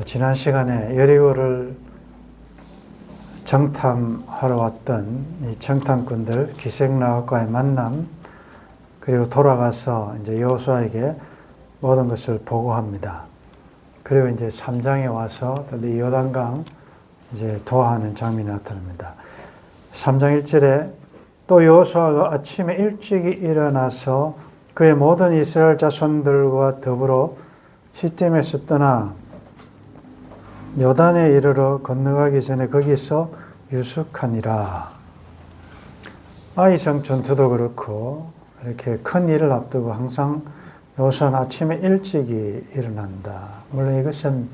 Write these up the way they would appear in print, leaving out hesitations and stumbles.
지난 시간에 여리고를 정탐하러 왔던 이 정탐꾼들 기생나앗과의 만남, 그리고 돌아가서 이제 여호수아에게 모든 것을 보고합니다. 그리고 이제 3장에 와서 이 요단강 이제 도하는 장면이 나타납니다. 3장 1절에 또 여호수아가 아침에 일찍이 일어나서 그의 모든 이스라엘 자손들과 더불어 시팀에서 떠나 요단에 이르러 건너가기 전에 거기서 유숙하니라. 아이성 전투도 그렇고 이렇게 큰 일을 앞두고 항상 여호수아는 아침에 일찍이 일어난다. 물론 이것은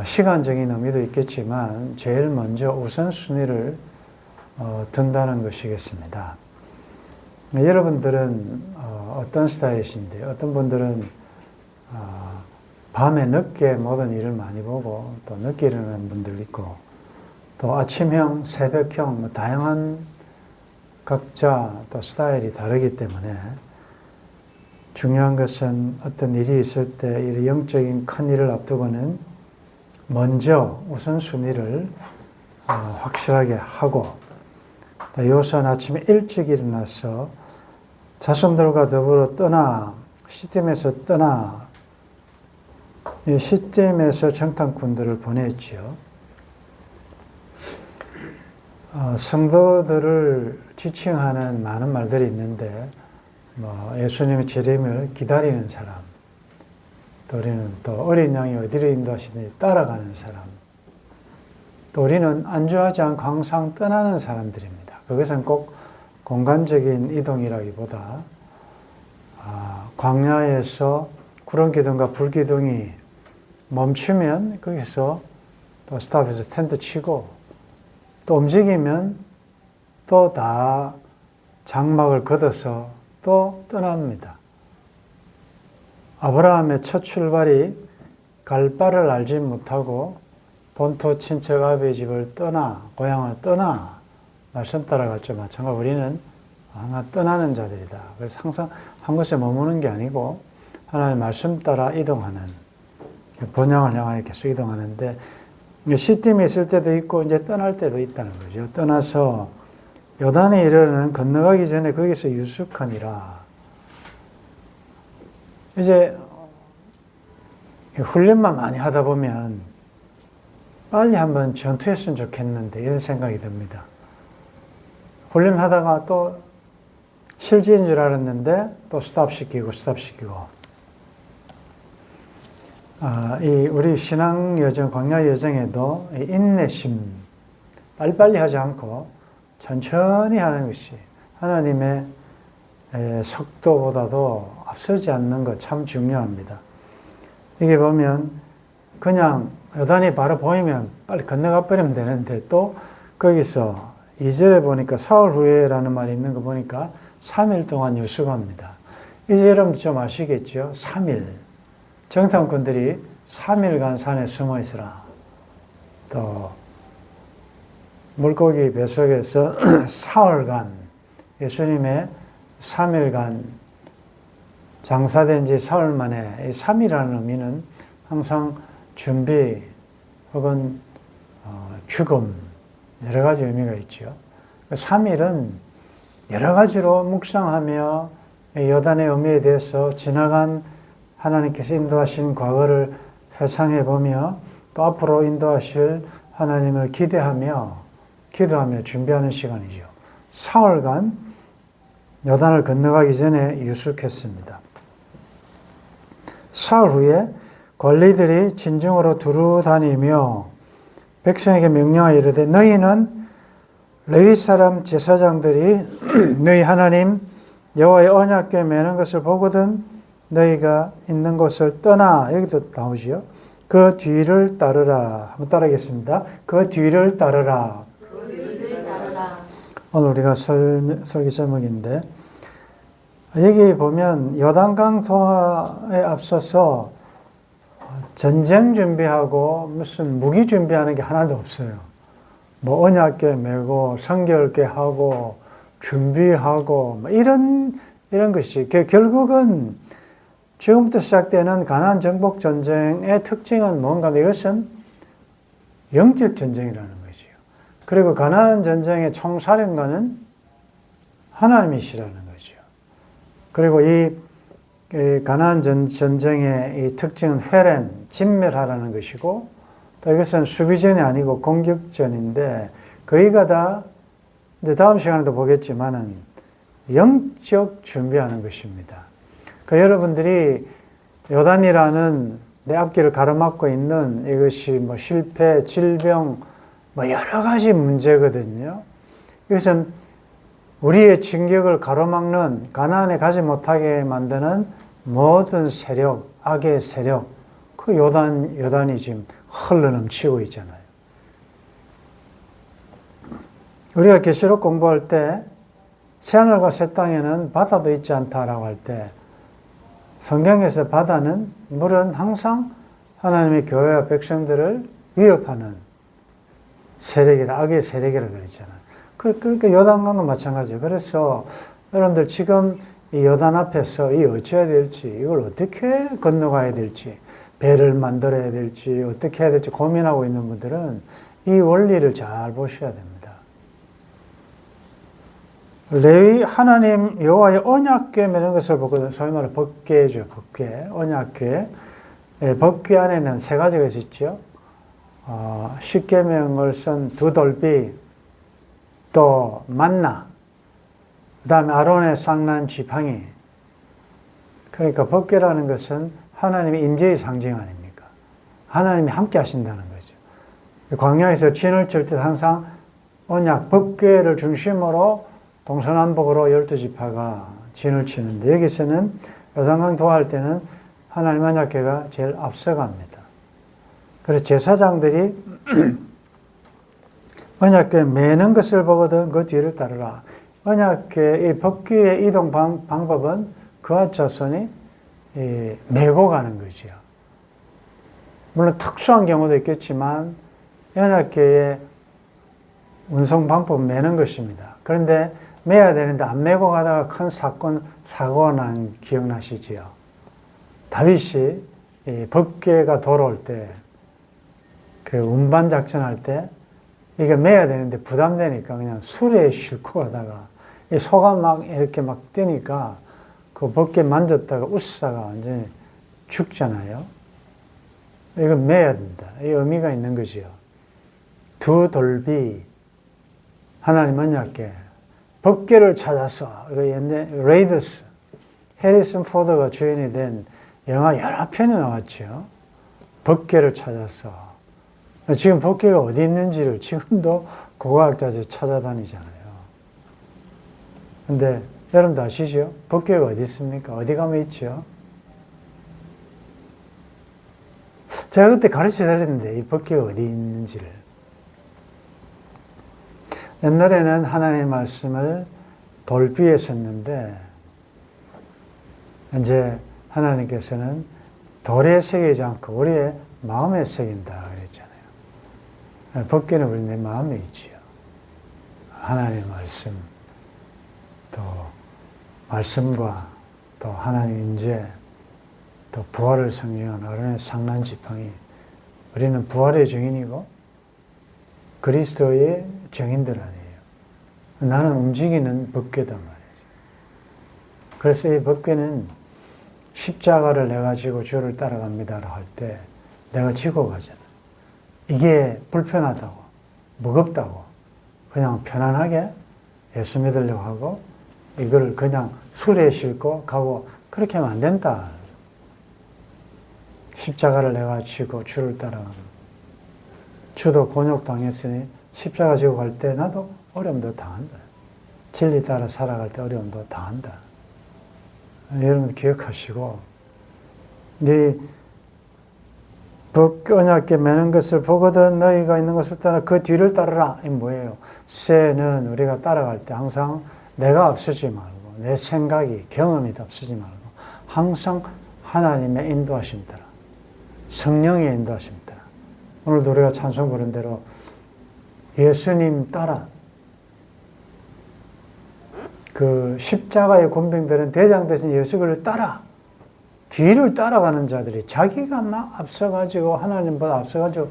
시간적인 의미도 있겠지만 제일 먼저 우선순위를 둔다는 것이겠습니다. 여러분들은 어떤 스타일이신데, 어떤 분들은 밤에 늦게 모든 일을 많이 보고 또 늦게 일어나는 분들 있고, 또 아침형, 새벽형, 다양한 각자 또 스타일이 다르기 때문에 중요한 것은 어떤 일이 있을 때 이 영적인 큰 일을 앞두고는 먼저 우선순위를 확실하게 하고, 여호수아는 아침에 일찍 일어나서 자손들과 더불어 떠나 시팀에서 떠나 시팀에서 정탐꾼들을 보냈지요. 성도들을 지칭하는 많은 말들이 있는데, 예수님의 재림을 기다리는 사람, 또 우리는 또 어린 양이 어디로 인도하시는지 따라가는 사람, 또 우리는 안주하지 않고 항상 떠나는 사람들입니다. 그것은 꼭 공간적인 이동이라기보다 광야에서 구름기둥과 불기둥이 멈추면 거기서 또 스탑해서 텐트 치고, 또 움직이면 또 다 장막을 걷어서 또 떠납니다. 아브라함의 첫 출발이 갈 바를 알지 못하고 본토 친척 아버지 집을 떠나, 고향을 떠나 말씀 따라갔죠. 마찬가지로 우리는 항상 떠나는 자들이다. 그래서 항상 한 곳에 머무는 게 아니고 하나님의 말씀 따라 이동하는, 본향을 향하여 계속 이동하는데, 시팀에 있을 때도 있고 이제 떠날 때도 있다는 거죠. 떠나서 요단에 이르는 건너가기 전에 거기서 유숙하니라. 이제 훈련만 많이 하다 보면 빨리 한번 전투했으면 좋겠는데 이런 생각이 듭니다. 훈련하다가 또 실지인 줄 알았는데 또 스탑시키고 우리 신앙 여정, 광야 여정에도 인내심, 빨리빨리 하지 않고 천천히 하는 것이 하나님의 속도보다도 앞서지 않는 것 참 중요합니다. 이게 보면 그냥 요단이 바로 보이면 빨리 건너가 버리면 되는데, 또 거기서 2절에 보니까 사흘 후에라는 말이 있는 거 보니까 3일 동안 유숙합니다. 이제 여러분도 좀 아시겠죠? 3일. 정탐꾼들이 3일간 산에 숨어 있으라. 또 물고기 뱃속에서 사흘간, 예수님의 3일간 장사된 지 사흘 만에, 이 3이라는 의미는 항상 준비 혹은 죽음, 여러 가지 의미가 있죠. 3일은 여러 가지로 묵상하며 요단의 의미에 대해서 지나간 하나님께서 인도하신 과거를 회상해 보며 또 앞으로 인도하실 하나님을 기도하며 준비하는 시간이죠. 사흘간 요단을 건너가기 전에 유숙했습니다. 사흘 후에 관리들이 진중으로 두루 다니며 백성에게 명령하여 이르되, 너희는 레위 사람 제사장들이 너희 하나님 여호와의 언약궤 매는 것을 보거든 너희가 있는 곳을 떠나, 여기도 나오지요. 그 뒤를 따르라. 한번 따라하겠습니다. 그 뒤를 따르라. 오늘 우리가 설교 제목인데, 여기 보면 요단강 도하에 앞서서 전쟁 준비하고 무슨 무기 준비하는 게 하나도 없어요. 뭐 언약궤 메고 성결궤 하고 준비하고 이런 것이 결국은 지금부터 시작되는 가나안 정복 전쟁의 특징은 뭔가 하면 이것은 영적 전쟁이라는 거지요. 그리고 가나안 전쟁의 총사령관은 하나님이시라는 거죠. 그리고 이 가나안 전쟁의 이 특징은 회렘, 진멸하라는 것이고, 또 이것은 수비전이 아니고 공격전인데, 거의가 다 이제 다음 시간에도 보겠지만은 영적 준비하는 것입니다. 그 여러분들이 요단이라는 내 앞길을 가로막고 있는 이것이 뭐 실패, 질병, 뭐 여러 가지 문제거든요. 이것은 우리의 진격을 가로막는 가나안에 가지 못하게 만드는 모든 세력, 악의 세력, 그 요단이 지금 흘러넘치고 있잖아요. 우리가 계시록 공부할 때 새하늘과 새 땅에는 바다도 있지 않다라고 할 때 성경에서 바다는 물은 항상 하나님의 교회와 백성들을 위협하는 세력이라, 악의 세력이라 그랬잖아요. 그러니까 요단강도 마찬가지예요. 그래서 여러분들 지금 이 요단 앞에서 이 어찌해야 될지, 이걸 어떻게 건너가야 될지, 배를 만들어야 될지, 어떻게 해야 될지 고민하고 있는 분들은 이 원리를 잘 보셔야 됩니다. 레위 하나님 여호와의 언약궤 매는 것을 보거든. 소위 말해 법궤죠. 법궤, 언약궤. 법궤 안에는 세 가지가 있죠. 십계명을 쓴 두 돌비, 또 만나, 그 다음에 아론의 쌍난 지팡이. 그러니까 법궤라는 것은 하나님의 임재의 상징 아닙니까? 하나님이 함께 하신다는 거죠. 광야에서 진을 칠 때 항상 언약, 법궤를 중심으로 동서남북으로 12지파가 진을 치는데, 여기서는 요단강 도할 때는 하나님 언약궤가 제일 앞서갑니다. 그래서 제사장들이 언약궤 매는 것을 보거든 그 뒤를 따르라. 언약궤, 이 법궤의 이동 방법은 그와 자손이 메고 가는 거죠. 물론 특수한 경우도 있겠지만 언약궤의 운송 방법은 매는 것입니다. 그런데 매야 되는데 안 매고 가다가 큰 사고가 난 기억나시지요? 다윗이 이 법궤가 돌아올 때, 그 운반 작전할 때 이게 매야 되는데 부담되니까 그냥 수레에 싣고 가다가 이 소가 막 이렇게 막 뛰니까 그 법궤 만졌다가 웃사가 완전히 죽잖아요. 이건 매야 된다. 이 의미가 있는 거지요. 두 돌비, 하나님 언약궤, 법궤를 찾아서, 이거 옛날 레이더스, 해리슨 포드가 주연이 된 영화 여러 편이 나왔죠. 법궤를 찾아서. 지금 법궤가 어디 있는지를 지금도 고고학자들이 찾아다니잖아요. 근데 여러분도 아시죠? 법궤가 어디 있습니까? 어디 가면 있죠? 제가 그때 가르쳐 드렸는데 이 법궤가 어디 있는지를. 옛날에는 하나님의 말씀을 돌비에 썼는데 이제 하나님께서는 돌에 새기지 않고 우리의 마음에 새긴다 그랬잖아요. 법궤는 우리 내 마음에 있지요. 하나님의 말씀, 또 말씀과 또 하나님 임재, 또 부활을 상징하는 아론의 쌍난 지팡이. 우리는 부활의 증인이고 그리스도의 증인들 아니에요. 나는 움직이는 법궤단 말이죠. 그래서 이 법궤는 십자가를 내가 지고 주를 따라갑니다라고 할 때 내가 지고 가잖아. 이게 불편하다고, 무겁다고, 그냥 편안하게 예수 믿으려고 하고 이걸 그냥 수레에 싣고 가고 그렇게 하면 안 된다. 십자가를 내가 지고 주를 따라갑니다. 주도 곤욕당했으니 십자가 지고 갈 때 나도 어려움도 당한다. 진리 따라 살아갈 때 어려움도 당한다. 여러분 기억하시고, 네 언약궤 매는 것을 보거든 너희가 있는 것을 따라 그 뒤를 따르라. 이 뭐예요? 새는 우리가 따라갈 때 항상 내가 앞서지 말고 내 생각이 경험이 앞서지 말고 항상 하나님의 인도하심 따라, 성령의 인도하심 따라. 오늘도 우리가 찬송 부른 대로 예수님 따라. 그 십자가의 군병들은 대장 대신 예수 그를 따라 뒤를 따라가는 자들이 자기가 막 앞서가지고 하나님보다 앞서가지고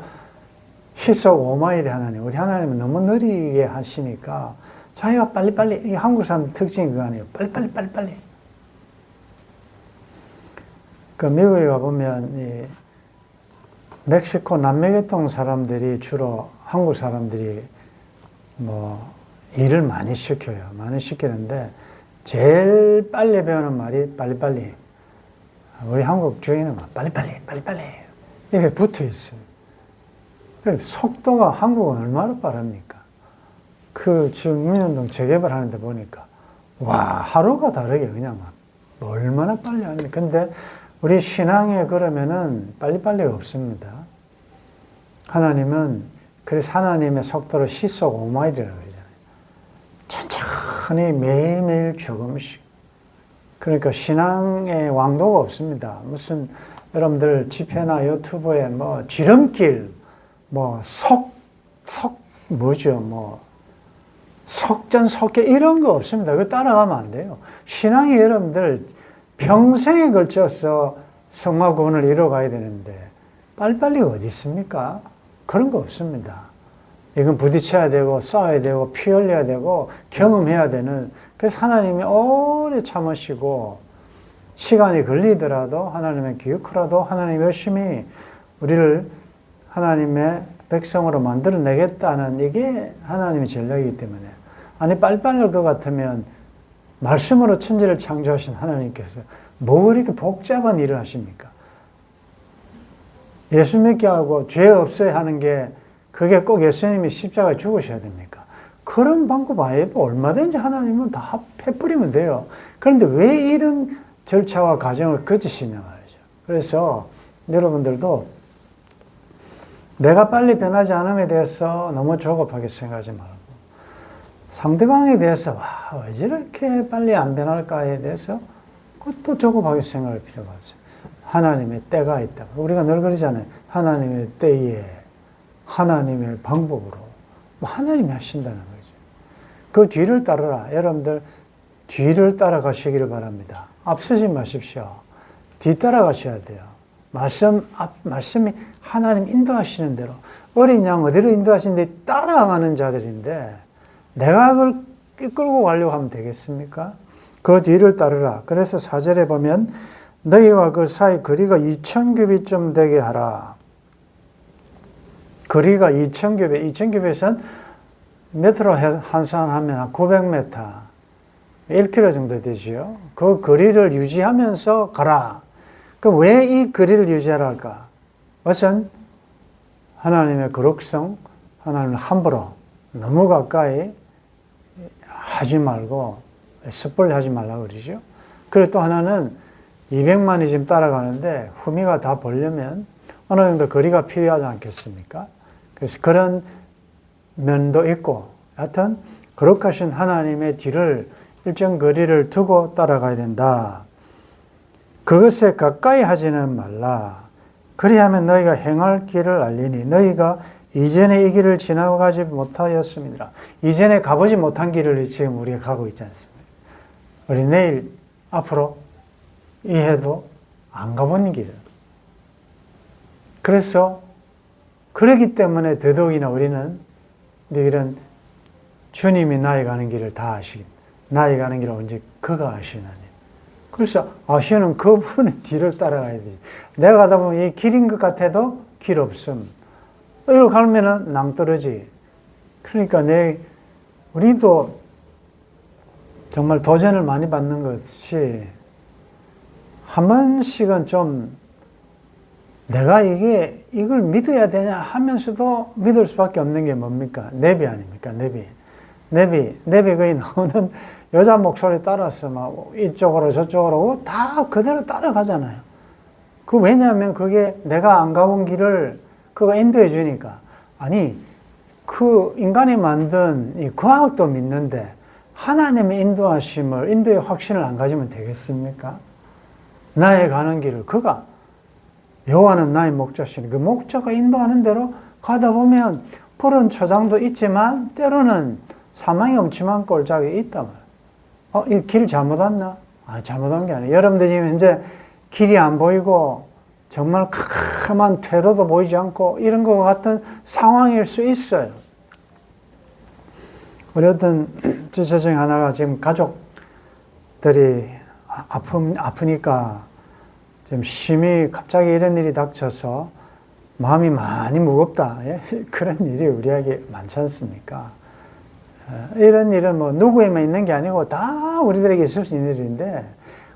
시속 5마일이 하나님, 우리 하나님은 너무 느리게 하시니까 자기가 빨리빨리, 이 한국 사람들 특징이 그거 아니에요. 빨리빨리. 그 미국에 가보면 이 멕시코 남미계통 사람들이 주로 한국 사람들이 뭐 일을 많이 시켜요. 많이 시키는데 제일 빨리 배우는 말이 빨리빨리. 우리 한국 주인은 빨리빨리 입에 붙어 있어요. 속도가 한국은 얼마나 빠릅니까? 그 주민운동 재개발하는데 보니까 와 하루가 다르게 그냥 막 얼마나 빨리 하는데 근데 우리 신앙에 그러면은 빨리빨리가 없습니다. 하나님은 그래서 하나님의 속도를 시속 5마일이라고 그러잖아요. 천천히 매일매일 조금씩. 그러니까 신앙의 왕도가 없습니다. 무슨 여러분들 집회나 유튜브에 뭐 지름길, 뭐 뭐죠, 뭐 속전속결 이런 거 없습니다. 그거 따라가면 안 돼요. 신앙이 여러분들 평생에 걸쳐서 성화 구원을 이루어가야 되는데 빨리빨리가 어디 있습니까? 그런 거 없습니다. 이건 부딪혀야 되고 싸워야 되고 피 흘려야 되고 경험해야 되는 그래서 하나님이 오래 참으시고 시간이 걸리더라도 하나님의 기억하라도 하나님 열심히 우리를 하나님의 백성으로 만들어내겠다는 이게 하나님의 전략이기 때문에 아니 빨리빨리 할 것 같으면 말씀으로 천지를 창조하신 하나님께서 뭐 이렇게 복잡한 일을 하십니까? 예수 믿게 하고 죄 없어야 하는 게 그게 꼭 예수님이 십자가에 죽으셔야 됩니까? 그런 방법 아니어도 얼마든지 하나님은 다 해버리면 돼요. 그런데 왜 이런 절차와 과정을 거치시냐 말이죠. 그래서 여러분들도 내가 빨리 변하지 않음에 대해서 너무 조급하게 생각하지 말고 상대방에 대해서 와, 왜 저렇게 빨리 안 변할까에 대해서 그것도 조급하게 생각할 필요가 없어요. 하나님의 때가 있다. 우리가 늘 그러잖아요. 하나님의 때에 하나님의 방법으로 하나님이 하신다는 거죠. 그 뒤를 따르라. 여러분들 뒤를 따라가시기를 바랍니다. 앞서지 마십시오. 뒤 따라가셔야 돼요. 말씀이 하나님 인도하시는 대로 어린 양 어디로 인도하시는데 따라가는 자들인데 내가 그걸 끌고 가려고 하면 되겠습니까? 그 뒤를 따르라. 그래서 4절에 보면 너희와 그 사이 거리가 2000규빗쯤 되게 하라. 거리가 2000규빗, 2000규빗은 메트로 환산하면 900m, 1km 정도 되지요. 그 거리를 유지하면서 가라. 그럼 왜 이 거리를 유지하라 할까? 우선 하나님의 거룩성, 하나님을 함부로 너무 가까이 하지 말고 섣불리 하지 말라고 그러죠. 그리고 또 하나는 200만이 지금 따라가는데 후미가 다 보려면 어느 정도 거리가 필요하지 않겠습니까? 그래서 그런 면도 있고 하여튼 거룩하신 하나님의 뒤를 일정 거리를 두고 따라가야 된다. 그것에 가까이 하지는 말라. 그리하면 너희가 행할 길을 알리니 너희가 이전에 이 길을 지나가지 못하였습니다. 이전에 가보지 못한 길을 지금 우리가 가고 있지 않습니까? 우리 내일 앞으로 이 해도 안 가본 길. 그래서 그렇기 때문에 더더욱이나 우리는 이런 주님이 나의 가는 길을 다 아시긴 나의 가는 길을 언제 그가 아시나니. 그래서 아시는 그분의 뒤를 따라가야 되지. 내가 가다 보면 이 길인 것 같아도 길 없음. 이리로 가면은 낭떠러지. 그러니까 우리도 정말 도전을 많이 받는 것이 한 번씩은 좀 내가 이걸 믿어야 되냐 하면서도 믿을 수밖에 없는 게 뭡니까? 내비 아닙니까? 내비 거기 나오는 여자 목소리 따라서 막 이쪽으로 저쪽으로 다 그대로 따라가잖아요. 왜냐하면 그게 내가 안 가본 길을 그가 인도해 주니까. 아니, 그 인간이 만든 이 과학도 믿는데 하나님의 인도의 확신을 안 가지면 되겠습니까? 나의 가는 길을 그가 여호와는 나의 목자시니 그 목자가 인도하는 대로 가다 보면 푸른 초장도 있지만 때로는 사망의 엄침한 꼴짝이 있단 말이에요. 이 길 잘못 왔나? 잘못 온 게 아니에요. 여러분들 지금 현재 길이 안 보이고 정말 캄캄한 퇴로도 보이지 않고 이런 것 같은 상황일 수 있어요. 우리 어떤 지체 중에 하나가 지금 가족들이 아프니까 지금 심히 갑자기 이런 일이 닥쳐서 마음이 많이 무겁다. 그런 일이 우리에게 많지 않습니까? 이런 일은 뭐 누구에만 있는 게 아니고 다 우리들에게 있을 수 있는 일인데,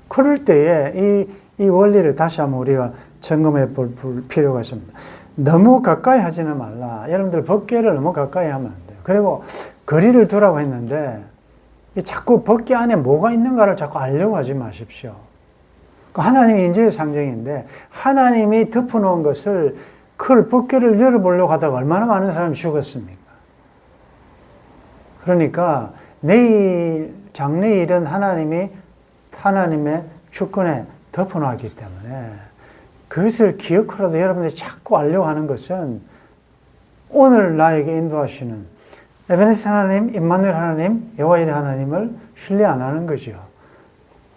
그럴 때에 이 원리를 다시 한번 우리가 점검해 볼 필요가 있습니다. 너무 가까이 하지는 말라. 여러분들 법궤를 너무 가까이 하면 안 돼요. 그리고 거리를 두라고 했는데 자꾸 법궤 안에 뭐가 있는가를 자꾸 알려고 하지 마십시오. 하나님의 인재의 상징인데 하나님이 덮어놓은 것을 그걸 법궤를 열어보려고 하다가 얼마나 많은 사람이 죽었습니까? 그러니까 내일 장래일은 하나님의 주권에 덮어놨기 때문에 그것을 기억하라도 여러분들이 자꾸 알려고 하는 것은 오늘 나에게 인도하시는 에베네스 하나님, 임마누엘 하나님, 여호와 이레 하나님을 신뢰 안 하는 거죠.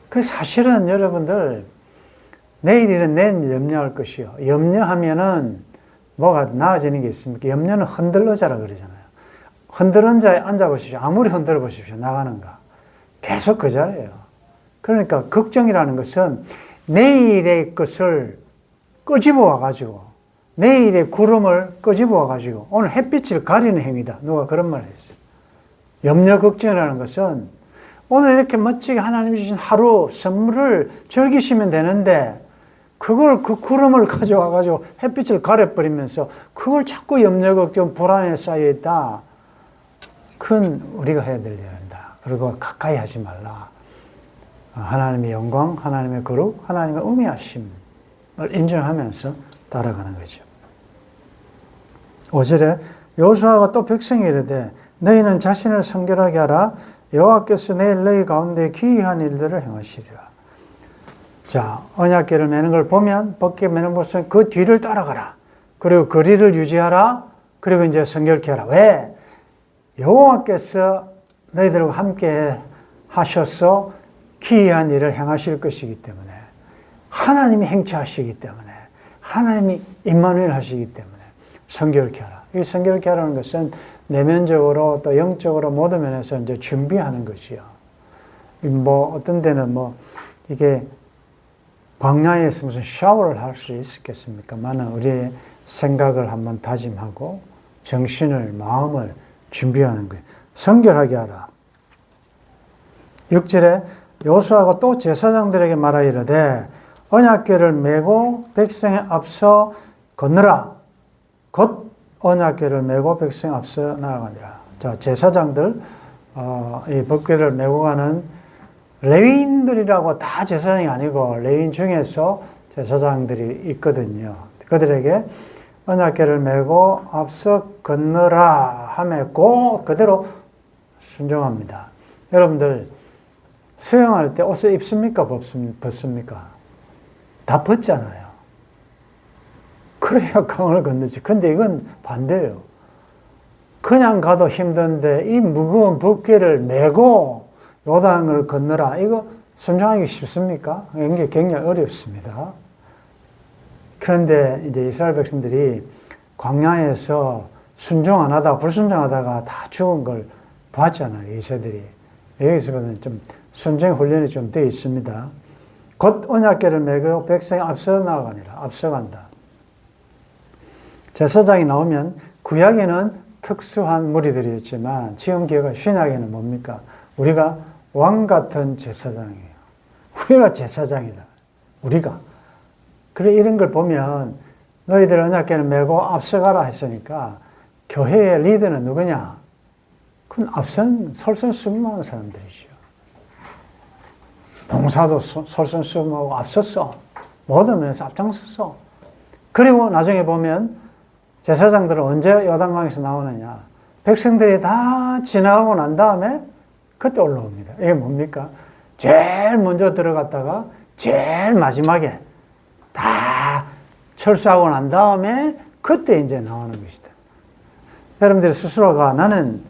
그 사실은 여러분들 내일일은 내일 염려할 것이요. 염려하면은 뭐가 나아지는 게 있습니까? 염려는 흔들어자라 그러잖아요. 흔들은 자에 앉아보십시오. 아무리 흔들어 보십시오. 나가는가. 계속 그 자리예요. 그러니까 걱정이라는 것은 내일의 것을 끄집어 와가지고, 내일의 구름을 끄집어 와가지고 오늘 햇빛을 가리는 행위다. 누가 그런 말을 했어요. 염려 걱정이라는 것은 오늘 이렇게 멋지게 하나님 주신 하루 선물을 즐기시면 되는데 그걸 그 구름을 가져와가지고 햇빛을 가려버리면서 그걸 자꾸 염려 걱정 불안에 쌓여있다. 그건 우리가 해야 될 일이다. 그리고 가까이 하지 말라. 하나님의 영광, 하나님의 거룩, 하나님의 우미하심을 인정하면서 따라가는 거죠. 5절에 여호수아가 또 백성이 이르되 너희는 자신을 성결하게 하라. 여호와께서 내일 너희 가운데 기이한 일들을 행하시리라. 자, 언약궤를 매는 걸 보면 법궤 매는 것은 그 뒤를 따라가라. 그리고 거리를 유지하라. 그리고 이제 성결케 하라. 왜? 여호와께서 너희들과 함께 하셔서 기이한 일을 행하실 것이기 때문에, 하나님이 행치하시기 때문에, 하나님이 임마누엘 하시기 때문에 성결케 하라. 이 성결케 하라는 것은 내면적으로 또 영적으로 모든 면에서 이제 준비하는 것이요. 뭐 어떤 데는 뭐 이게 광야에서 무슨 샤워를 할 수 있겠습니까만은 우리의 생각을 한번 다짐하고 정신을, 마음을 준비하는 거예요. 성결하게 하라. 6절에 여호수아가 또 제사장들에게 말하이르되 언약궤를 메고 백성에 앞서 걷느라. 곧 언약궤를 메고 백성에 앞서 나아가니라. 자, 제사장들, 이 법궤를 메고 가는 레위인들이라고 다 제사장이 아니고 레위인 중에서 제사장들이 있거든요. 그들에게 언약궤를 메고 앞서 건너라 하매 꼭 그대로 순종합니다. 여러분들 수영할 때 옷을 입습니까? 벗습니까? 다 벗잖아요. 그래야 강을 건너지. 근데 이건 반대예요. 그냥 가도 힘든데 이 무거운 법궤를 메고 요단을 건너라. 이거 순종하기 쉽습니까? 굉장히 어렵습니다. 그런데 이제 이스라엘 백성들이 광야에서 순종 안 하다가 불순종하다가 다 죽은 걸 봤잖아요. 이세들이. 여기서는 좀 순종 훈련이 좀 되어 있습니다. 곧 언약궤를 메고 백성이 앞서 나아가니라. 앞서간다. 제사장이 나오면 구약에는 특수한 무리들이었지만 지금 기회가 신약에는 뭡니까? 우리가 왕 같은 제사장이에요. 우리가 제사장이다. 우리가. 그래 이런 걸 보면 너희들 언약궤를 메고 앞서가라 했으니까 교회의 리더는 누구냐? 그건 앞선 솔선수범하는 사람들이죠. 봉사도 솔선수범하고 앞섰어. 모든 면에서 앞장섰어. 그리고 나중에 보면 제사장들은 언제 요단강에서 나오느냐? 백성들이 다 지나가고 난 다음에 그때 올라옵니다. 이게 뭡니까? 제일 먼저 들어갔다가 제일 마지막에 다 철수하고 난 다음에 그때 이제 나오는 것이다. 여러분들 스스로가 나는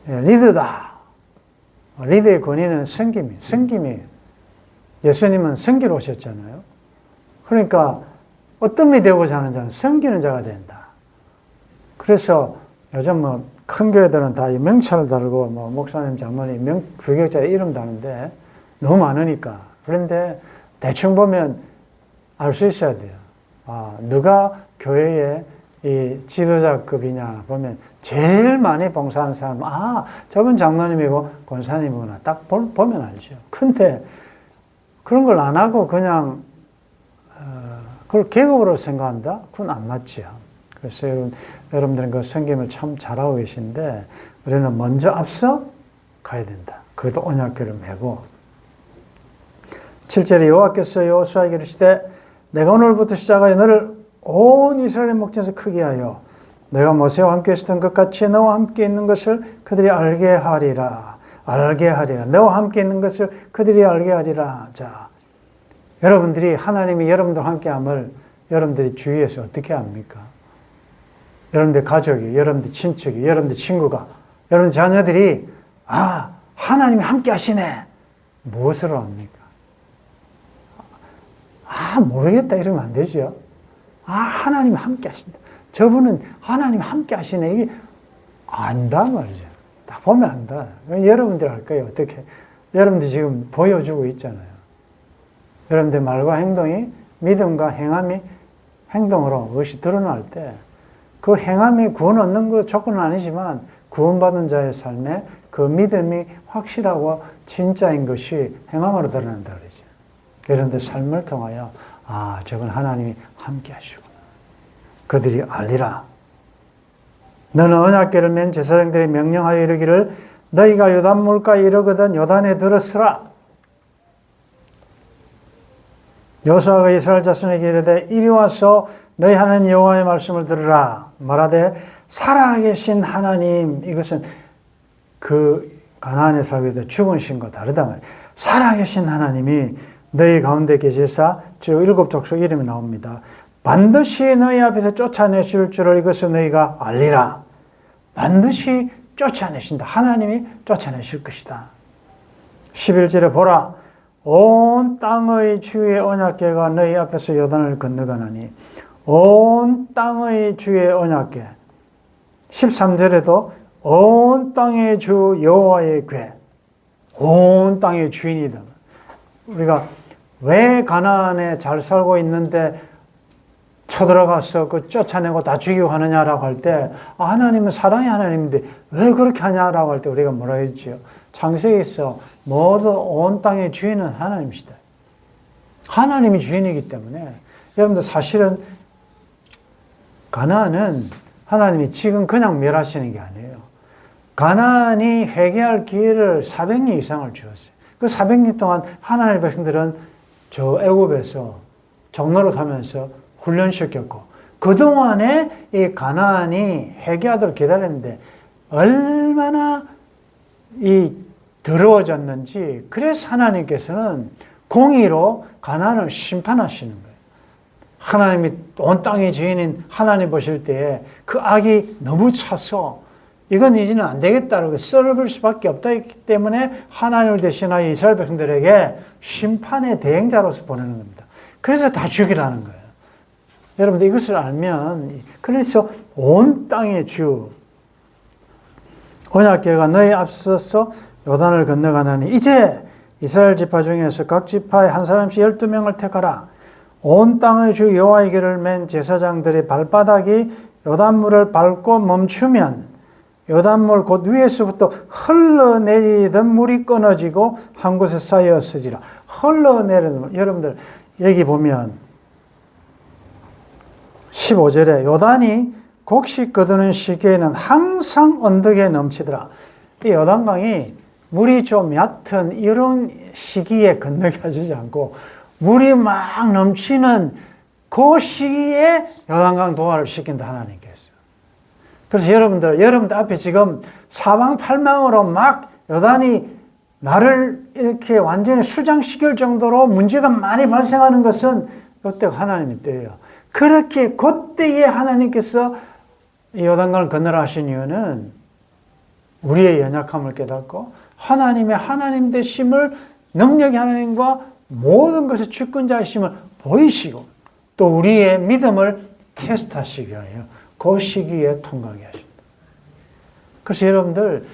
리더다. 리더의 권위는 섬김이에요. 예수님은 섬기러 오셨잖아요. 그러니까 어떤 미 되고자 하는 자는 섬기는 자가 된다. 그래서 요즘 뭐 큰 교회들은 다 이 명찰을 다르고 뭐 목사님, 장로님, 교육자의 이름 다는데 너무 많으니까. 그런데 대충 보면 알 수 있어야 돼요. 누가 교회의 이 지도자급이냐 보면 제일 많이 봉사하는 사람, 저분 장로님이고 권사님이구나. 딱 보면 알죠. 근데 그런 걸 안 하고 그냥 그걸 계급으로 생각한다? 그건 안 맞지요. 그래서 여러분들은 그 섬김을 참 잘하고 계신데 우리는 먼저 앞서 가야 된다. 그것도 언약궤를 메고 7절에 여호와께서 여호수아에게 이르시되 내가 오늘부터 시작하여 너를 온 이스라엘의 목전에서 크게 하여 내가 모세와 함께 있었던 것 같이 너와 함께 있는 것을 그들이 알게 하리라. 너와 함께 있는 것을 그들이 알게 하리라. 자, 여러분들이 하나님이 여러분들과 함께함을 여러분들이 주위에서 어떻게 합니까? 여러분들 가족이, 여러분들 친척이, 여러분들 친구가, 여러분 자녀들이 하나님이 함께 하시네. 무엇으로 합니까? 모르겠다 이러면 안 되죠. 하나님이 함께 하신다. 저분은 하나님이 함께 하시네. 이게 안다 말이죠. 딱 보면 안다. 여러분들 할 거예요. 어떻게? 여러분들 지금 보여주고 있잖아요. 여러분들 말과 행동이 믿음과 행함이 행동으로 그것이 드러날 때 그 행함이 구원 얻는 그 조건은 아니지만 구원받은 자의 삶에 그 믿음이 확실하고 진짜인 것이 행함으로 드러난다 그러죠. 여러분들 삶을 통하여 저건 하나님이 함께 하시구나. 그들이 알리라. 너는 언약궤를 맨 제사장들이 명령하여 이르기를 너희가 요단물가에 이르거든 요단에 들어서라. 여호수아가 이스라엘 자손에게 이르되 이리 와서 너희 하나님 여호와의 말씀을 들으라. 말하되 살아계신 하나님, 이것은 그 가나안에 살고 있던 죽은 신과 다르다 말이에요. 살아계신 하나님이 너희 가운데 계시사 주 일곱 족속 이름이 나옵니다. 반드시 너희 앞에서 쫓아내실 줄을 이것을 너희가 알리라. 반드시 쫓아내신다. 하나님이 쫓아내실 것이다. 11절에 보라. 온 땅의 주의 언약궤가 너희 앞에서 요단을 건너가나니 온 땅의 주의 언약궤. 13절에도 온 땅의 주 여호와의 궤. 온 땅의 주인이다. 우리가 왜 가나안에 잘 살고 있는데 쳐들어가서 그 쫓아내고 다 죽이고 하느냐라고 할 때 하나님은 사랑의 하나님인데 왜 그렇게 하냐라고 할 때 우리가 뭐라 했지요? 창세기에서 모두 온 땅의 주인은 하나님이시다. 하나님이 주인이기 때문에 여러분들 사실은 가나안은 하나님이 지금 그냥 멸하시는 게 아니에요. 가나안이 회개할 기회를 400년 이상을 주었어요. 그 400년 동안 하나님의 백성들은 저 애굽에서 종노릇 하면서 훈련시켰고 그동안에 이 가나안이 회개하도록 기다렸는데 얼마나 이 더러워졌는지 그래서 하나님께서는 공의로 가나안을 심판하시는 거예요. 하나님이 온 땅의 주인인 하나님 보실 때에 그 악이 너무 차서 이건 이제는 안 되겠다고 썰어볼 수밖에 없다 했기 때문에 하나님을 대신하여 이스라엘 백성들에게 심판의 대행자로서 보내는 겁니다. 그래서 다 죽이라는 거예요. 여러분들 이것을 알면 그래서 온 땅의 주 언약궤가 너희 앞서서 요단을 건너가나니 이제 이스라엘 지파 중에서 각 지파에 한 사람씩 12명을 택하라. 온 땅의 주 여호와의 궤를 맨 제사장들의 발바닥이 요단물을 밟고 멈추면 요단물 곧 위에서부터 흘러내리던 물이 끊어지고 한 곳에 쌓여 쓰지라. 흘러내리던 물. 여러분들 여기 보면 15절에 요단이 곡식 거두는 시기에는 항상 언덕에 넘치더라. 이 요단강이 물이 좀 얕은 이런 시기에 건너게 하지 않고 물이 막 넘치는 그 시기에 요단강 도하를 시킨다 하나님께서. 그래서 여러분들 앞에 지금 사방팔방으로 막 요단이 나를 이렇게 완전히 수장시킬 정도로 문제가 많이 발생하는 것은 이때가 하나님의 때예요. 그렇게 그때에 하나님께서 이 요단강을 건너라 하신 이유는 우리의 연약함을 깨닫고 하나님의 하나님 되심을 능력의 하나님과 모든 것의 주권자이심을 보이시고 또 우리의 믿음을 테스트하시기 위하여 그 시기에 통과하게 하십니다. 그래서 여러분들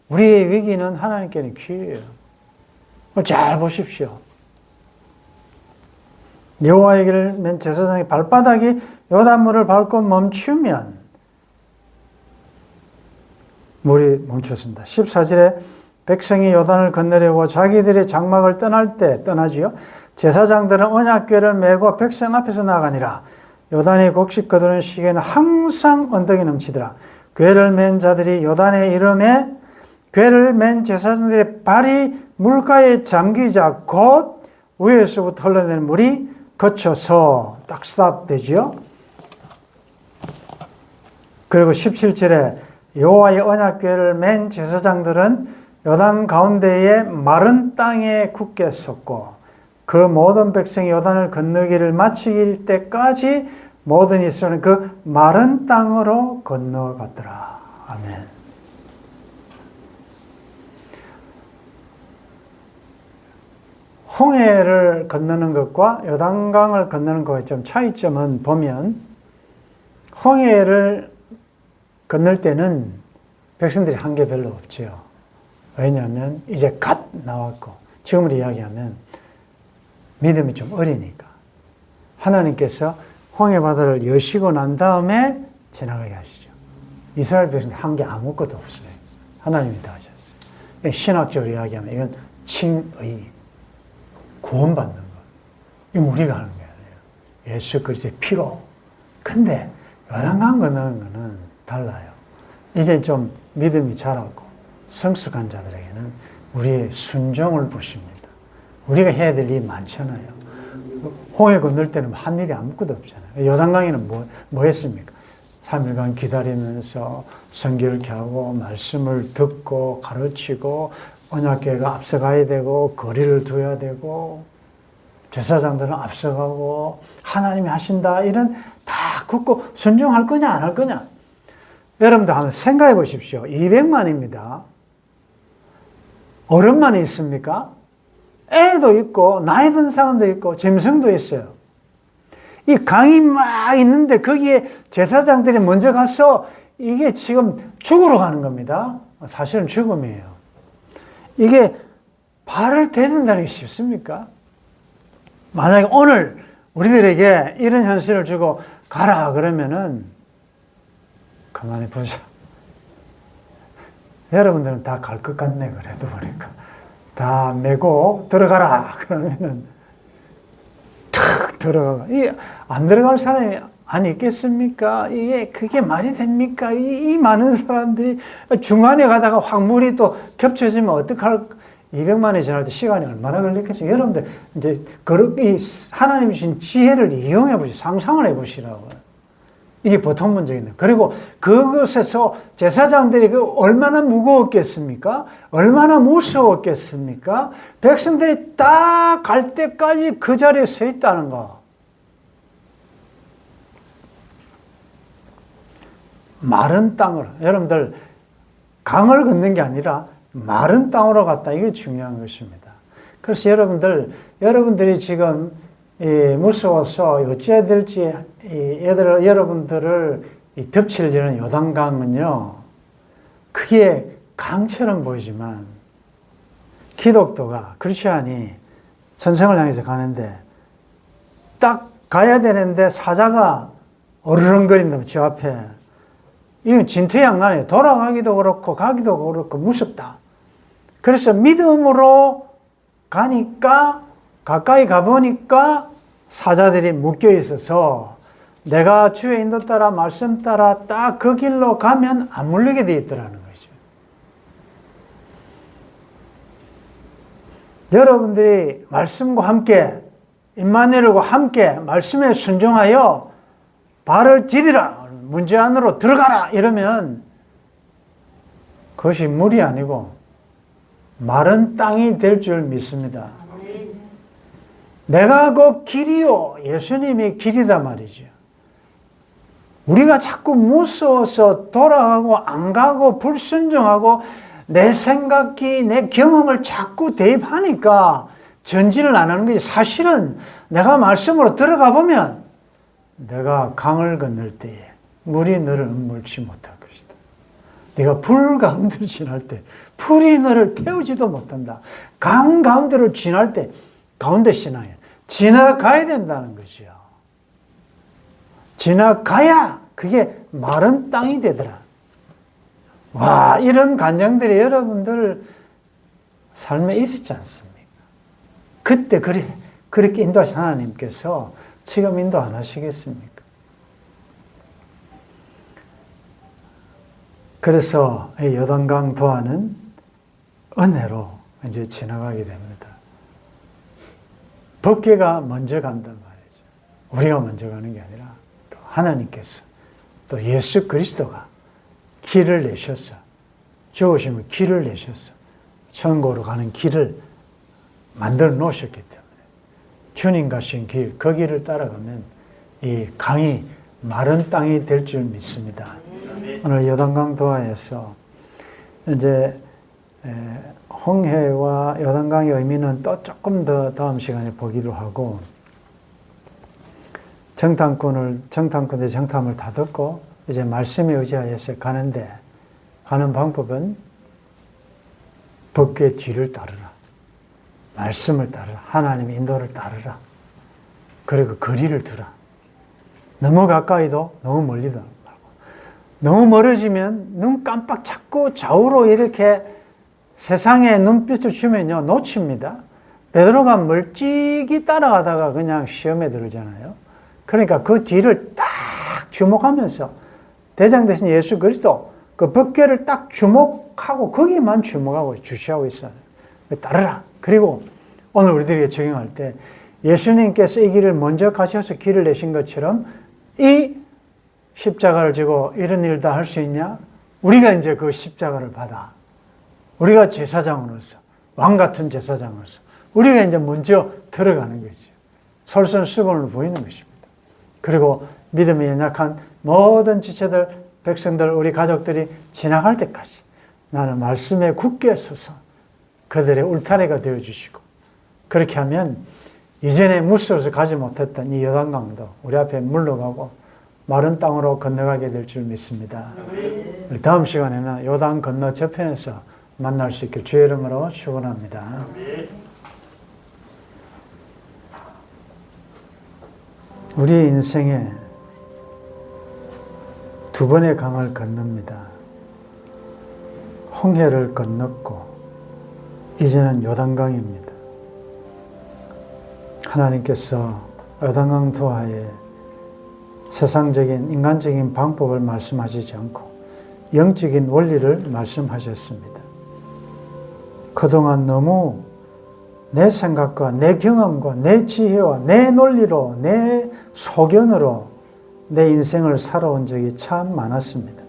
우리의 위기는 하나님께는 기회예요. 잘 보십시오. 여호와의 길을 맨 제사장의 발바닥이 요단물을 밟고 멈추면 물이 멈췄습니다. 14절에 백성이 요단을 건너려고 자기들의 장막을 떠날 때 떠나지요. 제사장들은 언약궤를 메고 백성 앞에서 나가니라. 요단이 곡식 거두는 시기에는 항상 언덕이 넘치더라. 궤를 맨 자들이 요단에 이름에 궤를 맨 제사장들의 발이 물가에 잠기자 곧 위에서부터 흘러내는 물이 거쳐서 딱 스탑되지요. 그리고 17절에 여호와의 언약궤를 맨 제사장들은 요단 가운데에 마른 땅에 굳게 섰고 그 모든 백성이 요단을 건너기를 마칠 때까지 모든 이스라엘은 그 마른 땅으로 건너갔더라. 아멘. 홍해를 건너는 것과 요단강을 건너는 것의 좀 차이점은 보면 홍해를 건널 때는 백성들이 한 게 별로 없죠. 왜냐하면 이제 갓 나왔고 지금으로 이야기하면 믿음이 좀 어리니까 하나님께서 홍해 바다를 여시고 난 다음에 지나가게 하시죠. 이스라엘 백성들 한 게 아무것도 없어요. 하나님이 다 하셨어요. 신학적으로 이야기하면 이건 칭의, 구원받는 것. 이건 우리가 하는 게 아니에요. 예수 그리스도의 피로. 근데 요단강 건너는 거는 달라요. 이제 좀 믿음이 자라고 성숙한 자들에게는 우리의 순종을 보십니다. 우리가 해야 될 일이 많잖아요. 홍해 건널 때는 한 일이 아무것도 없잖아요. 요단강에는 뭐 했습니까? 3일간 기다리면서 성결케 하고 말씀을 듣고 가르치고 언약궤가 앞서가야 되고 거리를 둬야 되고 제사장들은 앞서가고 하나님이 하신다 이런 다 긋고 순종할 거냐 안 할 거냐. 여러분들 한번 생각해 보십시오. 200만입니다. 어른만 있습니까? 애도 있고 나이 든 사람도 있고 짐승도 있어요. 이 강이 막 있는데 거기에 제사장들이 먼저 가서 이게 지금 죽으러 가는 겁니다. 사실은 죽음이에요. 이게 발을 대든다는 게 쉽습니까? 만약에 오늘 우리들에게 이런 현실을 주고 가라 그러면은 가만히 보자. 여러분들은 다 갈 것 같네 그래도 보니까. 다 메고 들어가라 그러면은 탁 들어가. 이게 안 들어갈 사람이 아니 있겠습니까? 이게 그게 말이 됩니까? 이 많은 사람들이 중간에 가다가 확 물이 또 겹쳐지면 어떡할? 200만이 지날 때 시간이 얼마나 걸렸겠어요? 여러분들 이제 이 하나님 주신 지혜를 이용해 보시고 상상을 해 보시라고요. 이게 보통 문제겠네요. 그리고 그것에서 제사장들이 얼마나 무거웠겠습니까? 얼마나 무서웠겠습니까? 백성들이 딱 갈 때까지 그 자리에 서 있다는 거. 마른 땅으로. 여러분들 강을 걷는 게 아니라 마른 땅으로 갔다. 이게 중요한 것입니다. 그래서 여러분들이 지금 무서워서 어찌해야 될지 여러분들을 덮치려는 요단강은요, 그게 강처럼 보이지만 기독교가 크리스천이 천성을 향해서 가는데 딱 가야 되는데 사자가 어르렁거린다고 저 앞에. 이건 진퇴양난이에요. 돌아가기도 그렇고 가기도 그렇고 무섭다. 그래서 믿음으로 가니까 가까이 가보니까 사자들이 묶여 있어서 내가 주의 인도 따라 말씀 따라 딱 그 길로 가면 안 물리게 되어 있더라는 거죠. 여러분들이 말씀과 함께 임마누엘과 함께 말씀에 순종하여 발을 디디라 문제 안으로 들어가라 이러면 그것이 물이 아니고 마른 땅이 될 줄 믿습니다. 내가 그 길이요. 예수님이 길이다 말이죠. 우리가 자꾸 무서워서 돌아가고 안 가고 불순종하고 내 생각이 내 경험을 자꾸 대입하니까 전진을 안 하는 거지. 사실은 내가 말씀으로 들어가 보면 내가 강을 건널 때에 물이 너를 물지 못할 것이다. 네가 불 가운데로 지날 때 불이 너를 태우지도 못한다. 강 가운데로 지날 때 가운데 신앙이에요. 지나가야 된다는 것이요. 지나가야 그게 마른 땅이 되더라. 와, 이런 간증들이 여러분들 삶에 있었지 않습니까? 그때 그렇게 인도하신 하나님께서 지금 인도 안 하시겠습니까? 그래서 요단강 도하는 은혜로 이제 지나가게 됩니다. 법궤가 먼저 간단 말이죠. 우리가 먼저 가는 게 아니라 또 하나님께서 또 예수 그리스도가 길을 내셔서 죽으시면 길을 내셔서 천국으로 가는 길을 만들어 놓으셨기 때문에 주님 가신 길, 그 길을 따라가면 이 강이 마른 땅이 될 줄 믿습니다. 오늘 요단강 도하에서 이제 홍해와 요단강의 의미는 또 조금 더 다음 시간에 보기로 하고, 정탐꾼의 정탐을 다 듣고 이제 말씀에 의지하여서 가는데, 가는 방법은 법궤 뒤를 따르라. 말씀을 따르라. 하나님의 인도를 따르라. 그리고 거리를 두라. 너무 가까이도 너무 멀리도 말고. 너무 멀어지면 눈 깜빡 자꾸 좌우로 이렇게 세상에 눈빛을 주면요 놓칩니다. 베드로가 멀찍이 따라가다가 그냥 시험에 들잖아요. 그러니까 그 뒤를 딱 주목하면서 대장 되신 예수 그리스도 그 법궤를 딱 주목하고 거기만 주목하고 주시하고 있어요. 따르라. 그리고 오늘 우리들이 적용할 때 예수님께서 이 길을 먼저 가셔서 길을 내신 것처럼 이 십자가를 지고 이런 일 다 할 수 있냐? 우리가 이제 그 십자가를 받아. 우리가 제사장으로서, 왕 같은 제사장으로서 우리가 이제 먼저 들어가는 거죠. 솔선수범을 보이는 것입니다. 그리고 믿음이 연약한 모든 지체들, 백성들, 우리 가족들이 지나갈 때까지 나는 말씀에 굳게 서서 그들의 울타리가 되어주시고, 그렇게 하면 이전에 무서워서 가지 못했던 이 요단강도 우리 앞에 물러가고 마른 땅으로 건너가게 될 줄 믿습니다. 우리 다음 시간에는 요단 건너 저편에서 만날 수 있길 주의 이름으로 축원합니다. 우리 인생에 두 번의 강을 건넙니다. 홍해를 건넜고 이제는 요단강입니다. 하나님께서 요단강 도하에 세상적인 인간적인 방법을 말씀하시지 않고 영적인 원리를 말씀하셨습니다. 그동안 너무 내 생각과 내 경험과 내 지혜와 내 논리로 내 소견으로 내 인생을 살아온 적이 참 많았습니다.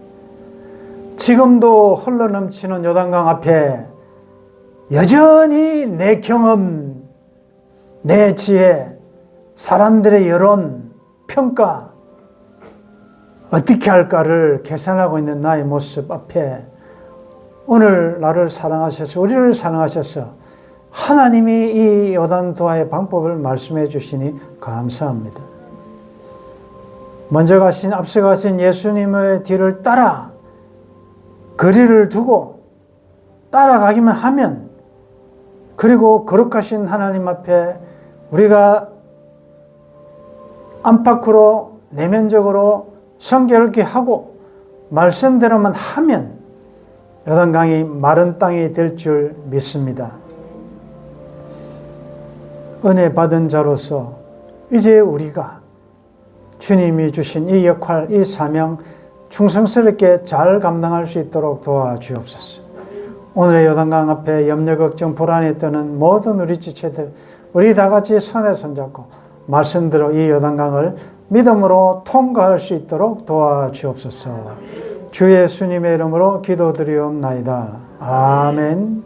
지금도 흘러넘치는 요단강 앞에 여전히 내 경험, 내 지혜, 사람들의 여론, 평가, 어떻게 할까를 계산하고 있는 나의 모습 앞에 오늘 나를 사랑하셔서, 우리를 사랑하셔서 하나님이 이 요단도하의 방법을 말씀해 주시니 감사합니다. 먼저 가신, 앞서 가신 예수님의 뒤를 따라 거리를 두고 따라가기만 하면, 그리고 거룩하신 하나님 앞에 우리가 안팎으로 내면적으로 성결하게 하고 말씀대로만 하면 요단강이 마른 땅이 될 줄 믿습니다. 은혜 받은 자로서 이제 우리가 주님이 주신 이 역할, 이 사명 충성스럽게 잘 감당할 수 있도록 도와주옵소서. 오늘의 요단강 앞에 염려, 걱정, 불안에 떠는 모든 우리 지체들, 우리 다 같이 손에 손잡고 말씀대로 이 요단강을 믿음으로 통과할 수 있도록 도와주옵소서. 주 예수님의 이름으로 기도드리옵나이다. 아멘.